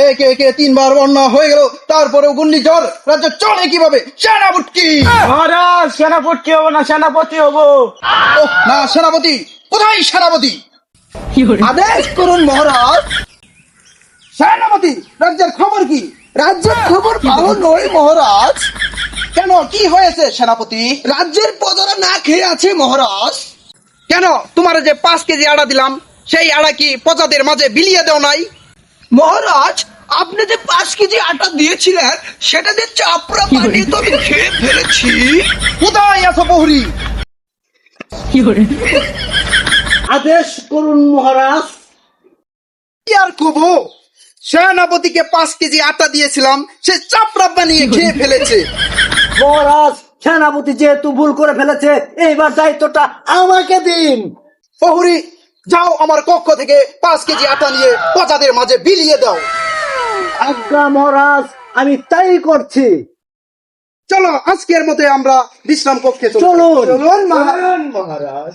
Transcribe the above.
একে একে তিনবার বন্যা হয়ে গেল, তারপরেও ঘূর্ণিঝড় রাজ্য চলে কিভাবে? সেনাপতি! মহারাজ সেনাপতি হবো না, সেনাপতি হবো। ও না, সেনাপতি কোথায়? সেনাপতি আদেশ করুন মহারাজ। সেনাপতি, রাজ্যের খবর কি? রাজ্যের খবর ভালো নয় মহারাজ। কেন, কি হয়েছে সেনাপতি? রাজ্যের প্রজারা না খেয়ে আছে মহারাজ। কেন, তোমার যে 5 কেজি আড়া দিলাম, সেই আড়া কি প্রজাদের মাঝে বিলিয়ে দেও নাই? মহারাজ, আপনি যে 5 কেজি আটা দিয়েছিলেন সেটা দিয়ে চাপড়া বানিয়ে তো আমি খেয়ে ফেলেছি। কোথায় আছো প্রহরী? আদেশ করুন মহারাজ। কি আর কবো, সেনাপতিকে 5 কেজি আটা দিয়েছিলাম, সে চাপড়া বানিয়ে খেয়ে ফেলেছে। মহারাজ সেনাপতি যেহেতু ভুল করে ফেলেছে, এইবার দায়িত্বটা আমাকে দিন। প্রহরী, যাও আমার কক্ষ থেকে 5 কেজি আটা নিয়ে প্রজাদের মাঝে বিলিয়ে দাও। আজ্ঞা মহারাজ, আমি তাই করছি। চলো, আজকের মতো আমরা বিশ্রাম কক্ষে চলুন। চলুন মহারাজ।